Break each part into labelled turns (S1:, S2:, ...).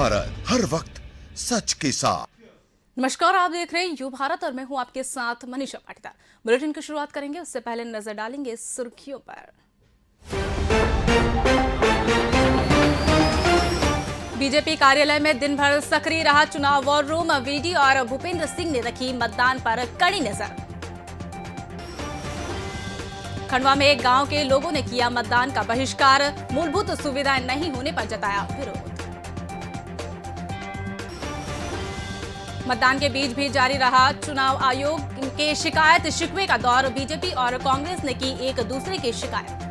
S1: भारत, हर वक्त सच के साथ।
S2: नमस्कार, आप देख रहे हैं यू भारत और मैं हूं आपके साथ मनीषा पाटीदार। बुलेटिन की शुरुआत करेंगे, उससे पहले नजर डालेंगे सुर्खियों पर। बीजेपी कार्यालय में दिन भर सक्रिय रहा चुनाव वॉर रूम। वीडी और भूपेंद्र सिंह ने रखी मतदान पर कड़ी नजर। खंडवा में गांव के लोगों ने किया मतदान का बहिष्कार। मूलभूत सुविधाएं नहीं होने पर जताया विरोध। मतदान के बीच भी जारी रहा चुनाव आयोग के शिकायत शिकवे का दौर। बीजेपी और कांग्रेस ने की एक दूसरे की शिकायत।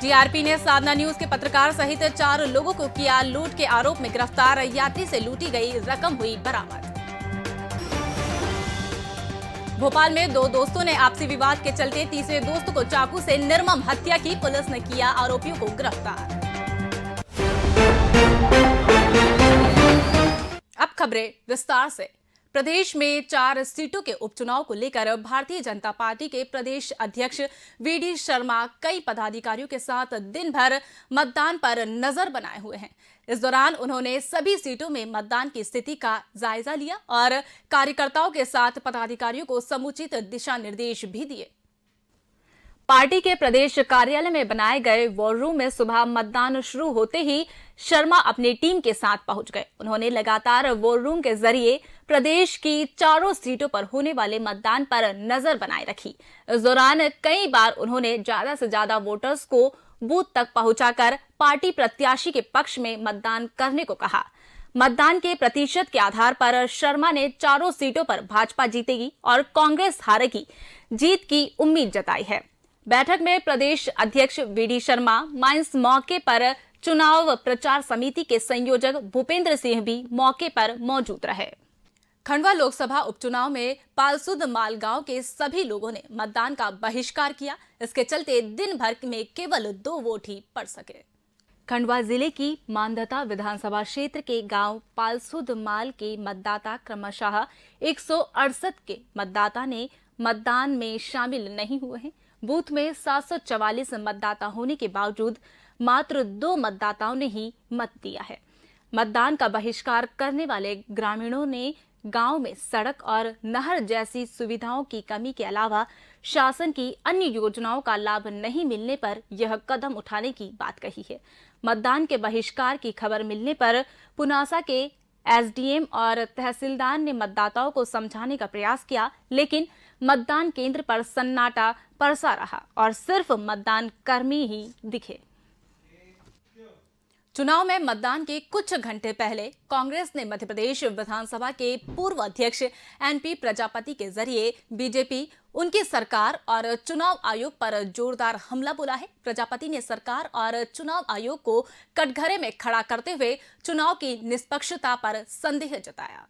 S2: टीआरपी ने साधना न्यूज के पत्रकार सहित 4 लोगों को किया लूट के आरोप में गिरफ्तार। यात्री से लूटी गई रकम हुई बरामद। भोपाल में 2 दोस्तों ने आपसी विवाद के चलते तीसरे दोस्त को चाकू से निर्मम हत्या की। पुलिस ने किया आरोपियों को गिरफ्तार। अब खबरें विस्तार से। प्रदेश में 4 सीटों के उपचुनाव को लेकर भारतीय जनता पार्टी के प्रदेश अध्यक्ष वीडी शर्मा कई पदाधिकारियों के साथ दिन भर मतदान पर नजर बनाए हुए हैं। इस दौरान उन्होंने सभी सीटों में मतदान की स्थिति का जायजा लिया और कार्यकर्ताओं के साथ पदाधिकारियों को समुचित दिशा निर्देश भी दिए। पार्टी के प्रदेश कार्यालय में बनाए गए वॉर रूम में सुबह मतदान शुरू होते ही शर्मा अपनी टीम के साथ पहुंच गए। उन्होंने लगातार वॉर रूम के जरिए प्रदेश की 4 सीटों पर होने वाले मतदान पर नजर बनाए रखी। इस दौरान कई बार उन्होंने ज्यादा से ज्यादा वोटर्स को बूथ तक पहुंचाकर पार्टी प्रत्याशी के पक्ष में मतदान करने को कहा। मतदान के प्रतिशत के आधार पर शर्मा ने 4 सीटों पर भाजपा जीतेगी और कांग्रेस हारेगी जीत की उम्मीद जताई है। बैठक में प्रदेश अध्यक्ष वीडी शर्मा, माइंस मौके पर चुनाव प्रचार समिति के संयोजक भूपेंद्र सिंह भी मौके पर मौजूद रहे। खंडवा लोकसभा उपचुनाव में पालसुद माल गांव के सभी लोगों ने मतदान का बहिष्कार किया। इसके चलते दिन भर में केवल 2 वोट ही पड़ सके। खंडवा जिले की मानधता विधानसभा क्षेत्र के गांव पालसुद माल के मतदाता क्रमशः 168 के मतदाता ने मतदान में शामिल नहीं हुए हैं। बूथ में 744 मतदाता होने के बावजूद मात्र 2 मतदाताओं ने ही मत दिया है। मतदान का बहिष्कार करने वाले ग्रामीणों ने गांव में सड़क और नहर जैसी सुविधाओं की कमी के अलावा शासन की अन्य योजनाओं का लाभ नहीं मिलने पर यह कदम उठाने की बात कही है। मतदान के बहिष्कार की खबर मिलने पर पुनासा के एसडीएम और तहसीलदार ने मतदाताओं को समझाने का प्रयास किया, लेकिन मतदान केंद्र पर सन्नाटा परसा रहा और सिर्फ मतदान कर्मी ही दिखे। चुनाव में मतदान के कुछ घंटे पहले कांग्रेस ने मध्य प्रदेश विधानसभा के पूर्व अध्यक्ष एनपी प्रजापति के जरिए बीजेपी, उनकी सरकार और चुनाव आयोग पर जोरदार हमला बोला है। प्रजापति ने सरकार और चुनाव आयोग को कटघरे में खड़ा करते हुए चुनाव की निष्पक्षता पर संदेह जताया।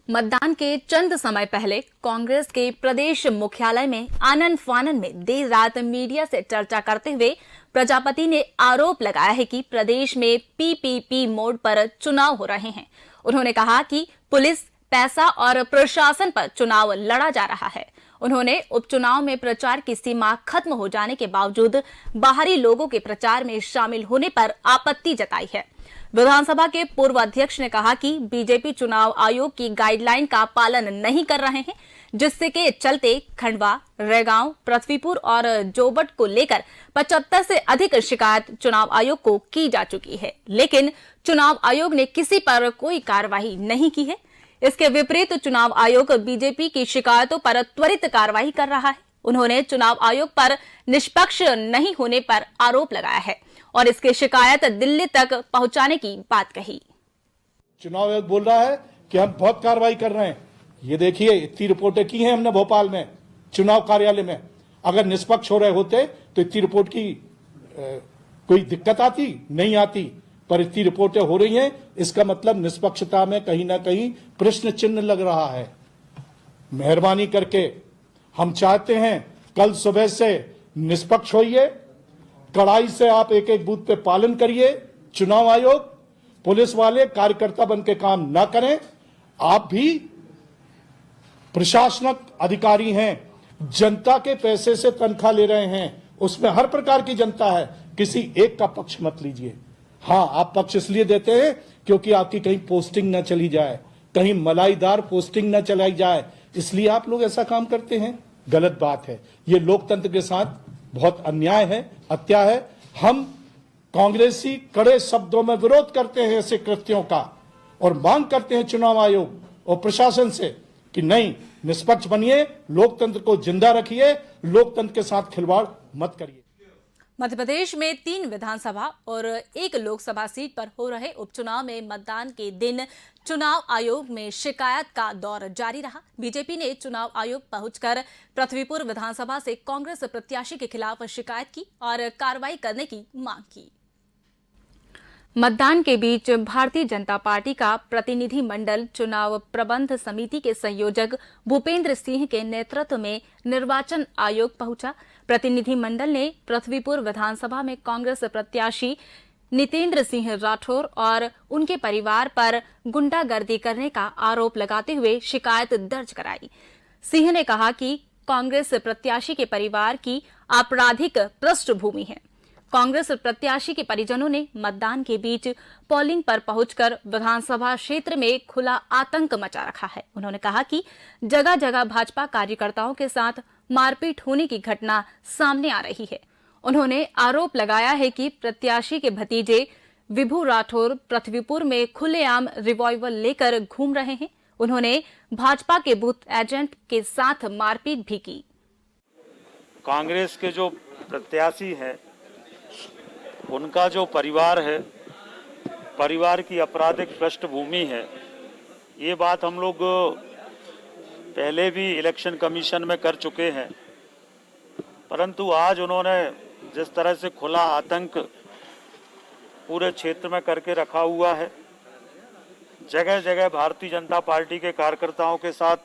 S2: मतदान के चंद समय पहले कांग्रेस के प्रदेश मुख्यालय में आनन फानन में देर रात मीडिया से चर्चा करते हुए प्रजापति ने आरोप लगाया है कि प्रदेश में पीपीपी मोड पर चुनाव हो रहे हैं। उन्होंने कहा कि पुलिस, पैसा और प्रशासन पर चुनाव लड़ा जा रहा है। उन्होंने उपचुनाव में प्रचार की सीमा खत्म हो जाने के बावजूद बाहरी लोगों के प्रचार में शामिल होने पर आपत्ति जताई है। विधानसभा के पूर्व अध्यक्ष ने कहा कि बीजेपी चुनाव आयोग की गाइडलाइन का पालन नहीं कर रहे हैं, जिससे के चलते खंडवा, रैगांव, पृथ्वीपुर और जोबट को लेकर 75 से अधिक शिकायत चुनाव आयोग को की जा चुकी है, लेकिन चुनाव आयोग ने किसी पर कोई कार्रवाई नहीं की है। इसके विपरीत चुनाव आयोग बीजेपी की शिकायतों पर त्वरित कार्रवाई कर रहा है। उन्होंने चुनाव आयोग पर निष्पक्ष नहीं होने पर आरोप लगाया है और इसकी शिकायत दिल्ली तक पहुंचाने की बात कही।
S3: चुनाव आयोग बोल रहा है कि हम बहुत कार्रवाई कर रहे हैं। ये देखिए, इतनी रिपोर्टें की हैं हमने भोपाल में चुनाव कार्यालय में। अगर निष्पक्ष हो रहे होते तो इतनी रिपोर्ट की कोई दिक्कत आती? नहीं आती। पर इतनी रिपोर्टें हो रही हैं, इसका मतलब निष्पक्षता में कहीं ना कहीं प्रश्न चिन्ह लग रहा है। मेहरबानी करके हम चाहते हैं कल सुबह से निष्पक्ष होइए, कड़ाई से आप एक एक बूथ पे पालन करिए। चुनाव आयोग, पुलिस वाले कार्यकर्ता बन के काम ना करें। आप भी प्रशासनिक अधिकारी हैं, जनता के पैसे से तनख्वाह ले रहे हैं, उसमें हर प्रकार की जनता है। किसी एक का पक्ष मत लीजिए। हाँ, आप पक्ष इसलिए देते हैं क्योंकि आपकी कहीं पोस्टिंग न चली जाए, कहीं मलाईदार पोस्टिंग न चलाई जाए, इसलिए आप लोग ऐसा काम करते हैं। गलत बात है, ये लोकतंत्र के साथ बहुत अन्याय है, हत्या है। हम कांग्रेसी कड़े शब्दों में विरोध करते हैं ऐसे कृत्यों का और मांग करते हैं चुनाव आयोग और प्रशासन से कि नहीं, निष्पक्ष बनिए, लोकतंत्र को जिंदा रखिए, लोकतंत्र के साथ खिलवाड़ मत करिए।
S2: मध्य प्रदेश में 3 विधानसभा और 1 लोकसभा सीट पर हो रहे उपचुनाव में मतदान के दिन चुनाव आयोग में शिकायत का दौर जारी रहा। बीजेपी ने चुनाव आयोग पहुंचकर पृथ्वीपुर विधानसभा से कांग्रेस प्रत्याशी के खिलाफ शिकायत की और कार्रवाई करने की मांग की। मतदान के बीच भारतीय जनता पार्टी का प्रतिनिधि मंडल चुनाव प्रबंध समिति के संयोजक भूपेंद्र सिंह के नेतृत्व में निर्वाचन आयोग पहुंचा। प्रतिनिधि मंडल ने पृथ्वीपुर विधानसभा में कांग्रेस प्रत्याशी नितेंद्र सिंह राठौर और उनके परिवार पर गुंडागर्दी करने का आरोप लगाते हुए शिकायत दर्ज कराई। सिंह ने कहा कि कांग्रेस प्रत्याशी के परिवार की आपराधिक पृष्ठभूमि है। कांग्रेस प्रत्याशी के परिजनों ने मतदान के बीच पोलिंग पर पहुंचकर विधानसभा क्षेत्र में खुला आतंक मचा रखा है। उन्होंने कहा कि जगह जगह भाजपा कार्यकर्ताओं के साथ मारपीट होने की घटना सामने आ रही है। उन्होंने आरोप लगाया है कि प्रत्याशी के भतीजे विभू राठौर पृथ्वीपुर में खुलेआम रिवॉल्वर लेकर घूम रहे हैं। उन्होंने भाजपा के बूथ एजेंट के साथ मारपीट भी की।
S4: कांग्रेस के जो प्रत्याशी हैं, उनका जो परिवार है, परिवार की आपराधिक पृष्ठभूमि है, ये बात हम लोग पहले भी इलेक्शन कमीशन में कर चुके हैं। परंतु आज उन्होंने जिस तरह से खुला आतंक पूरे क्षेत्र में करके रखा हुआ है, जगह जगह भारतीय जनता पार्टी के कार्यकर्ताओं के साथ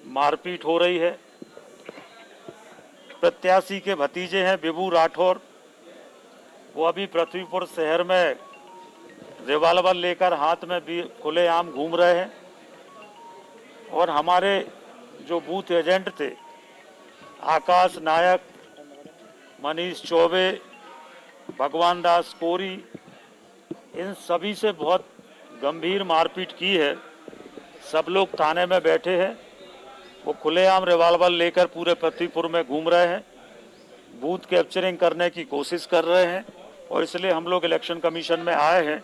S4: मारपीट हो रही है। प्रत्याशी के भतीजे हैं विभू राठौर, वो अभी पृथ्वीपुर शहर में रिवाल्वर लेकर हाथ में भी खुलेआम घूम रहे हैं। और हमारे जो बूथ एजेंट थे, आकाश नायक, मनीष चौबे, भगवान दास कोरी, इन सभी से बहुत गंभीर मारपीट की है। सब लोग थाने में बैठे हैं। वो खुलेआम रिवाल्वर लेकर पूरे पृथ्वीपुर में घूम रहे हैं, बूथ कैप्चरिंग करने की कोशिश कर रहे हैं और इसलिए हम लोग इलेक्शन कमीशन में आए हैं।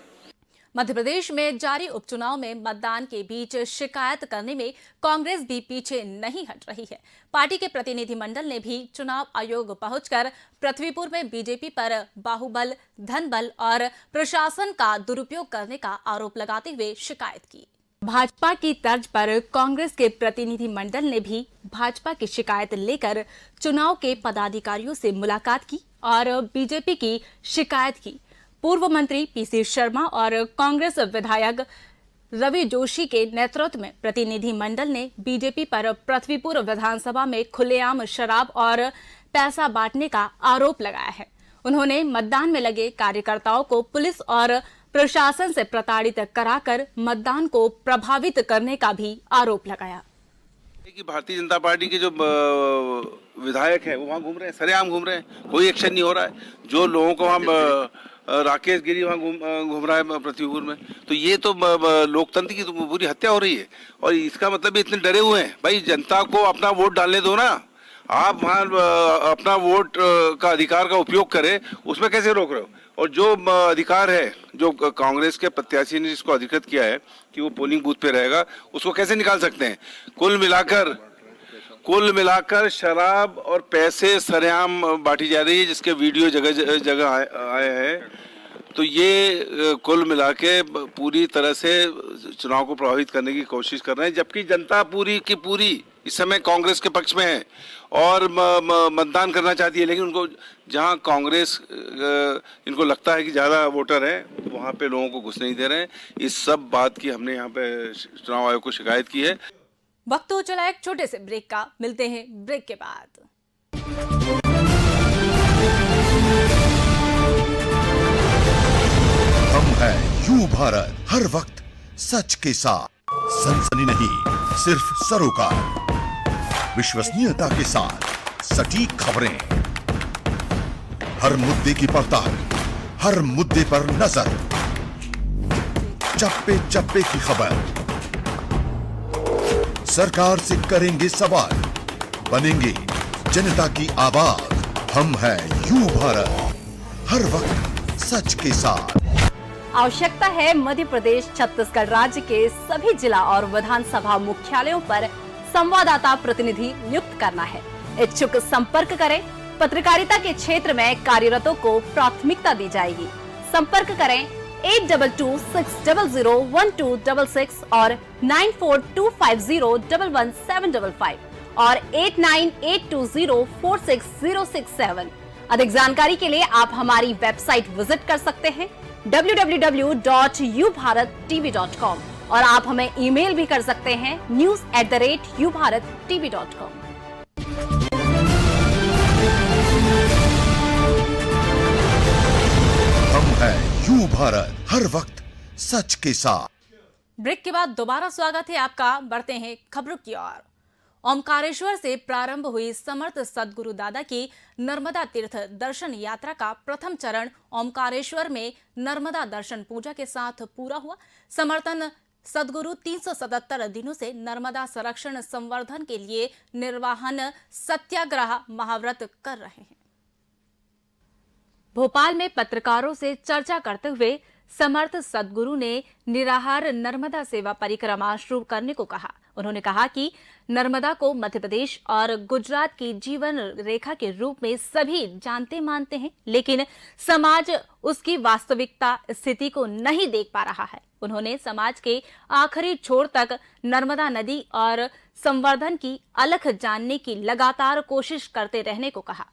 S2: मध्य प्रदेश में जारी उपचुनाव में मतदान के बीच शिकायत करने में कांग्रेस भी पीछे नहीं हट रही है। पार्टी के प्रतिनिधिमंडल ने भी चुनाव आयोग पहुंचकर पृथ्वीपुर में बीजेपी पर बाहुबल, धनबल और प्रशासन का दुरुपयोग करने का आरोप लगाते हुए शिकायत की। भाजपा की तर्ज पर कांग्रेस के प्रतिनिधिमंडल ने भी भाजपा की शिकायत लेकर चुनाव के पदाधिकारियों से मुलाकात की और बीजेपी की शिकायत की। पूर्व मंत्री पीसी शर्मा और कांग्रेस विधायक रवि जोशी के नेतृत्व में प्रतिनिधि मंडल ने बीजेपी पर पृथ्वीपुर विधानसभा में खुलेआम शराब और पैसा बांटने का आरोप लगाया है। उन्होंने मतदान में लगे कार्यकर्ताओं को पुलिस और प्रशासन से प्रताड़ित कराकर मतदान को प्रभावित करने का भी आरोप लगाया।
S5: कि भारतीय जनता पार्टी के जो विधायक हैं वो वहाँ घूम रहे हैं, सरेआम घूम रहे हैं, कोई एक्शन नहीं हो रहा है। जो लोगों को वहाँ राकेश गिरी वहाँ घूम रहा है पृथ्वीपुर में, तो ये तो लोकतंत्र की तो पूरी हत्या हो रही है। और इसका मतलब इतने डरे हुए हैं, भाई जनता को अपना वोट डालने दो ना। आप वहाँ अपना वोट का अधिकार का उपयोग करें, उसमें कैसे रोक रहे हो? और जो अधिकार है, जो कांग्रेस के प्रत्याशी ने जिसको अधिकृत किया है कि वो पोलिंग बूथ पे रहेगा, उसको कैसे निकाल सकते हैं? कुल मिलाकर शराब और पैसे सरेआम बांटी जा रही है, जिसके वीडियो जगह जगह आए हैं। तो ये कुल मिला के पूरी तरह से चुनाव को प्रभावित करने की कोशिश कर रहे हैं, जबकि जनता पूरी की पूरी इस समय कांग्रेस के पक्ष में है और मतदान करना चाहती है। लेकिन उनको जहां कांग्रेस इनको लगता है कि ज़्यादा वोटर हैं, तो वहां पे लोगों को घुस नहीं दे रहे हैं। इस सब बात की हमने यहाँ पे चुनाव आयोग को शिकायत की है।
S2: वक्त हो चला एक छोटे से ब्रेक का, मिलते हैं ब्रेक के बाद।
S1: हम हैं यू भारत, हर वक्त सच के साथ, सनसनी नहीं सिर्फ सरोकार, विश्वसनीयता के साथ सटीक खबरें, हर मुद्दे की पड़ताल, हर मुद्दे पर नजर, चप्पे चप्पे की खबर, सरकार से करेंगे सवाल, बनेंगे जनता की आवाज। हम हैं यू भारत, हर वक्त सच के साथ।
S6: आवश्यकता है मध्य प्रदेश छत्तीसगढ़ राज्य के सभी जिला और विधानसभा मुख्यालयों पर संवाददाता प्रतिनिधि नियुक्त करना है। इच्छुक संपर्क करें। पत्रकारिता के क्षेत्र में कार्यरतों को प्राथमिकता दी जाएगी। संपर्क करें 8226001266 और 9425011755 और 8982046067। अधिक जानकारी के लिए आप हमारी वेबसाइट विजिट कर सकते हैं www.ubharattv.com और आप हमें ईमेल भी कर सकते हैं news@ubharattv.com।
S1: हम हैं यू भारत, हर वक्त सच के साथ।
S2: ब्रेक के बाद दोबारा स्वागत है आपका। बढ़ते हैं खबरों की ओर। ओमकारेश्वर से प्रारंभ हुई समर्थ सदगुरु दादा की नर्मदा तीर्थ दर्शन यात्रा का प्रथम चरण ओमकारेश्वर में नर्मदा दर्शन पूजा के साथ पूरा हुआ। समर्थन सदगुरु 377 दिनों से नर्मदा संरक्षण संवर्धन के लिए निर्वाहन सत्याग्रह महाव्रत कर रहे हैं। भोपाल में पत्रकारों से चर्चा करते हुए समर्थ सदगुरु ने निराहार नर्मदा सेवा परिक्रमा शुरू करने को कहा। उन्होंने कहा कि नर्मदा को मध्य प्रदेश और गुजरात की जीवन रेखा के रूप में सभी जानते मानते हैं, लेकिन समाज उसकी वास्तविकता स्थिति को नहीं देख पा रहा है। उन्होंने समाज के आखिरी छोर तक नर्मदा नदी और संवर्धन की अलख जानने की लगातार कोशिश करते रहने को कहा।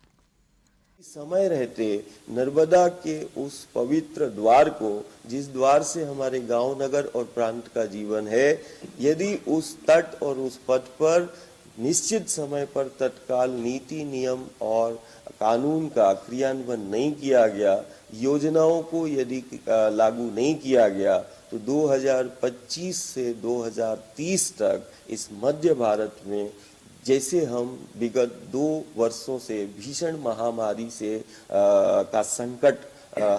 S7: समय रहते नर्मदा के उस पवित्र द्वार को, जिस द्वार से हमारे गांव नगर और प्रांत का जीवन है, यदि उस तट और उस पथ पर निश्चित समय पर तत्काल नीति नियम और कानून का क्रियान्वयन नहीं किया गया, योजनाओं को यदि लागू नहीं किया गया, तो 2025 से 2030 तक इस मध्य भारत में जैसे हम विगत 2 वर्षों से भीषण महामारी से का संकट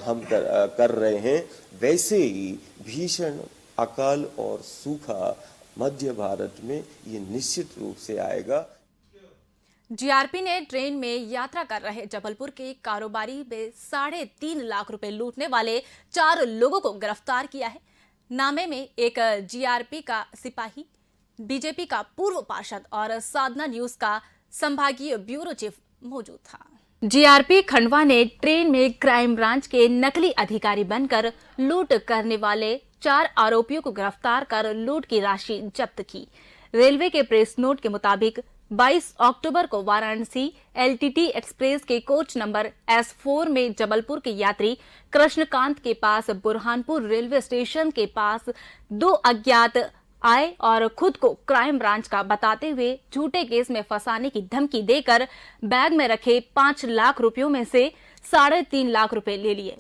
S7: हम कर रहे हैं, वैसे ही भीषण अकाल और सूखा मध्य भारत में ये निश्चित रूप से आएगा।
S2: जीआरपी ने ट्रेन में यात्रा कर रहे जबलपुर के कारोबारी में 3.5 लाख रुपए लूटने वाले 4 लोगों को गिरफ्तार किया है। नामे में एक जीआरपी का सिपाही, बीजेपी का पूर्व पार्षद और साधना न्यूज का संभागीय ब्यूरो चीफ मौजूद था। जीआरपी खंडवा ने ट्रेन में क्राइम ब्रांच के नकली अधिकारी बनकर लूट करने वाले 4 आरोपियों को गिरफ्तार कर लूट की राशि जब्त की। रेलवे के प्रेस नोट के मुताबिक 22 अक्टूबर को वाराणसी एलटीटी एक्सप्रेस के कोच नंबर S4 में जबलपुर के यात्री कृष्णकांत के पास बुरहानपुर रेलवे स्टेशन के पास 2 अज्ञात आए और खुद को क्राइम ब्रांच का बताते हुए झूठे केस में फंसाने की धमकी देकर बैग में रखे 5 लाख रुपयों में से 3.5 लाख रुपए ले लिए।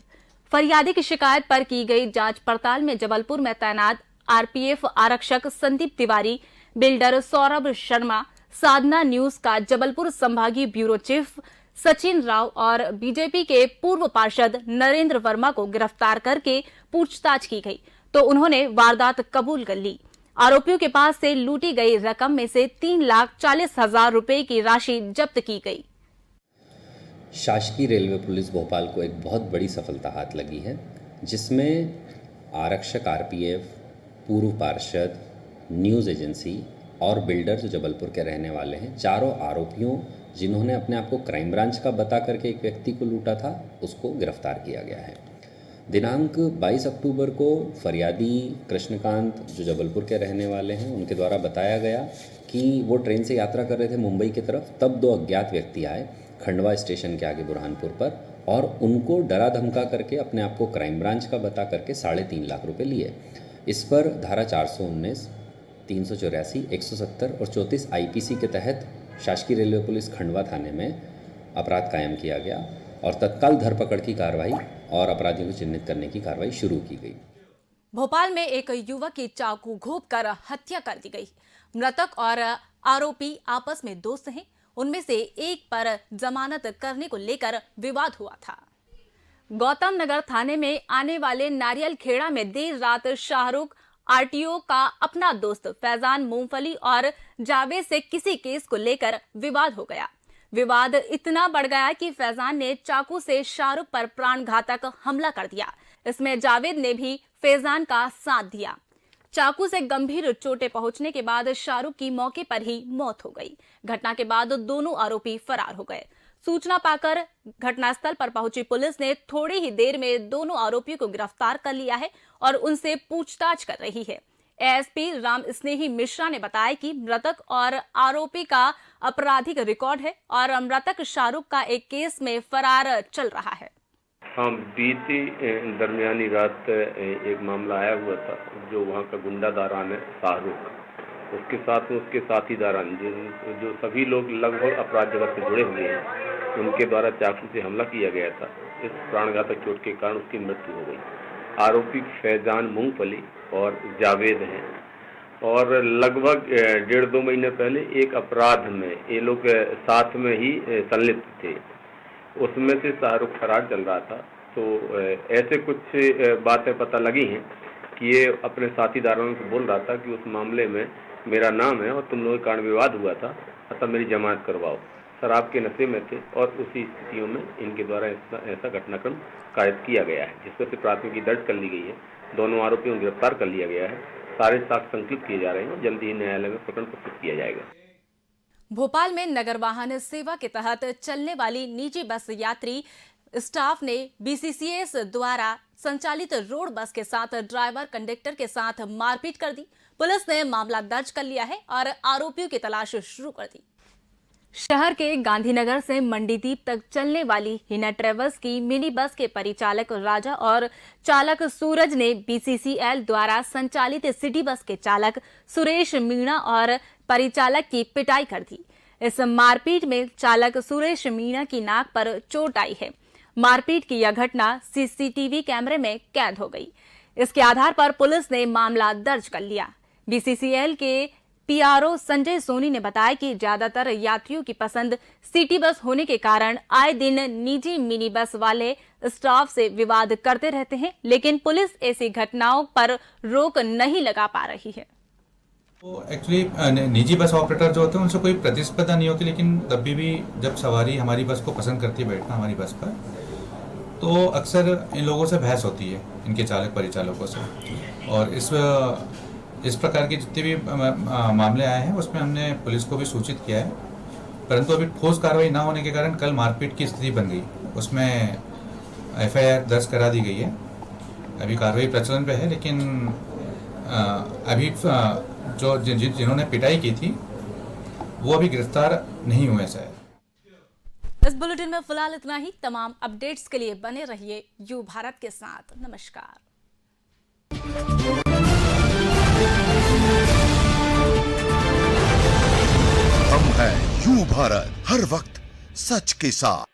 S2: फरियादी की शिकायत पर की गई जांच पड़ताल में जबलपुर में तैनात आरपीएफ आरक्षक संदीप तिवारी, बिल्डर सौरभ शर्मा, साधना न्यूज का जबलपुर संभागीय ब्यूरो चीफ सचिन राव और बीजेपी के पूर्व पार्षद नरेंद्र वर्मा को गिरफ्तार करके पूछताछ की गई तो उन्होंने वारदात कबूल कर ली। आरोपियों के पास से लूटी गई रकम में से 3,40,000 रुपए की राशि जब्त की गई।
S8: शासकीय रेलवे पुलिस भोपाल को एक बहुत बड़ी सफलता हाथ लगी है, जिसमें आरक्षक आरपीएफ, पूर्व पार्षद, न्यूज़ एजेंसी और बिल्डर जो जबलपुर के रहने वाले हैं, चारों आरोपियों जिन्होंने अपने आप को क्राइम ब्रांच का बता करके एक व्यक्ति को लूटा था, उसको गिरफ्तार किया गया है। दिनांक 22 अक्टूबर को फरियादी कृष्णकांत जो जबलपुर के रहने वाले हैं, उनके द्वारा बताया गया कि वो ट्रेन से यात्रा कर रहे थे मुंबई की तरफ, तब 2 अज्ञात व्यक्ति आए खंडवा स्टेशन के आगे बुरहानपुर पर और उनको डरा धमका करके अपने आप को क्राइम ब्रांच का बता करके 3.5 लाख रुपए लिए। इस पर धारा 419, 384, 170 और 34 आईपीसी के तहत शासकीय रेलवे पुलिस खंडवा थाने में अपराध कायम किया गया और तत्काल धरपकड़ की कार्रवाई और अपराधियों को चिन्हित करने की कार्रवाई शुरू की गई।
S2: भोपाल में एक युवक की चाकू घोंपकर हत्या कर दी गई। मृतक और आरोपी आपस में दोस्त हैं। उनमें से एक पर जमानत करने को लेकर विवाद हुआ था। गौतम नगर थाने में आने वाले नारियल खेड़ा में देर रात शाहरुख आरटीओ का अपना दोस्त फैजान मूंगफली और जावेद से किसी केस को लेकर विवाद हो गया। विवाद इतना बढ़ गया कि फैजान ने चाकू से शाहरुख पर प्राणघातक हमला कर दिया। इसमें जावेद ने भी फैजान का साथ दिया। चाकू से गंभीर चोटें पहुंचने के बाद शाहरुख की मौके पर ही मौत हो गई। घटना के बाद दोनों आरोपी फरार हो गए। सूचना पाकर घटनास्थल पर पहुंची पुलिस ने थोड़ी ही देर में दोनों आरोपियों को गिरफ्तार कर लिया है और उनसे पूछताछ कर रही है। एएसपी राम स्नेही मिश्रा ने बताया कि मृतक और आरोपी का आपराधिक रिकॉर्ड है और मृतक शाहरुख का एक केस में फरार चल रहा है।
S9: हाँ, बीती दरमियानी रात एक मामला आया हुआ था। जो वहाँ का गुंडा दारान है शाहरुख, उसके साथ में उसके साथी दारान जो सभी लोग लगभग अपराध जगत से जुड़े हुए हैं, उनके द्वारा चाकू से हमला किया गया था। इस प्राणघातक चोट के कारण उसकी मृत्यु हो गई। आरोपी फैजान मूंगफली और जावेद हैं और लगभग 1.5-2 महीने पहले एक अपराध में ये लोग साथ में ही संलिप्त थे। उसमें से शाहरुख फरार चल रहा था। तो ऐसे कुछ बातें पता लगी हैं कि ये अपने साथीदारों से बोल रहा था कि उस मामले में मेरा नाम है और तुम लोगों का कारण विवाद हुआ था, अतः मेरी जमानत करवाओ। शराब के नशे में थे और उसी स्थितियों में इनके द्वारा ऐसा घटनाक्रम कायद किया गया है, जिसपर से प्राथमिकी दर्ज कर ली गई है। दोनों आरोपियों को गिरफ्तार कर लिया गया है। सारे साक्ष्य संकलित किए जा रहे हैं और जल्द ही न्यायालय में प्रकरण प्रस्तुत किया जाएगा।
S2: भोपाल में नगर वाहन सेवा के तहत चलने वाली निजी बस यात्री स्टाफ ने बीसीसीएस द्वारा संचालित रोड बस के साथ ड्राइवर कंडक्टर के साथ मारपीट कर दी। पुलिस ने मामला दर्ज कर लिया है और आरोपियों की तलाश शुरू कर दी। शहर के गांधीनगर से मंडीदीप तक चलने वाली हिना ट्रेवल्स की मिनी बस के परिचालक राजा और चालक सूरज ने बीसीसीएल द्वारा संचालित सिटी बस के चालक सुरेश मीणा और परिचालक की पिटाई कर दी। इस मारपीट में चालक सुरेश मीणा की नाक पर चोट आई है। मारपीट की यह घटना सीसीटीवी कैमरे में कैद हो गई। इसके आधार पर पुलिस ने मामला दर्ज कर लिया। बीसीसीएल के पीआरओ संजय सोनी ने बताया कि ज्यादातर यात्रियों की पसंद सिटी बस होने के कारण आए दिन निजी मिनी बस वाले स्टाफ से विवाद करते रहते हैं, लेकिन पुलिस ऐसी घटनाओं पर रोक नहीं लगा पा रही है।
S10: तो एक्चुअली निजी बस ऑपरेटर जो होते हैं उनसे कोई प्रतिस्पर्धा नहीं होती, लेकिन तब भी जब सवारी हमारी बस को पसंद करती है बैठना हमारी बस पर, तो अक्सर इन लोगों से बहस होती है, इनके चालक परिचालकों से। और इस प्रकार के जितने भी मामले आए हैं उसमें हमने पुलिस को भी सूचित किया है, परंतु अभी ठोस कार्रवाई ना होने के कारण कल मारपीट की स्थिति बन गई। उसमें एफआईआर दर्ज करा दी गई है। अभी कार्रवाई प्रचलन पे है, लेकिन अभी जो जिन्होंने पिटाई की थी वो अभी गिरफ्तार नहीं हुए शायद।
S2: इस बुलेटिन में फिलहाल इतना ही। तमाम अपडेट्स के लिए बने रहिए यू भारत के साथ। नमस्कार।
S1: हम हैं यू भारत, हर वक्त सच के साथ।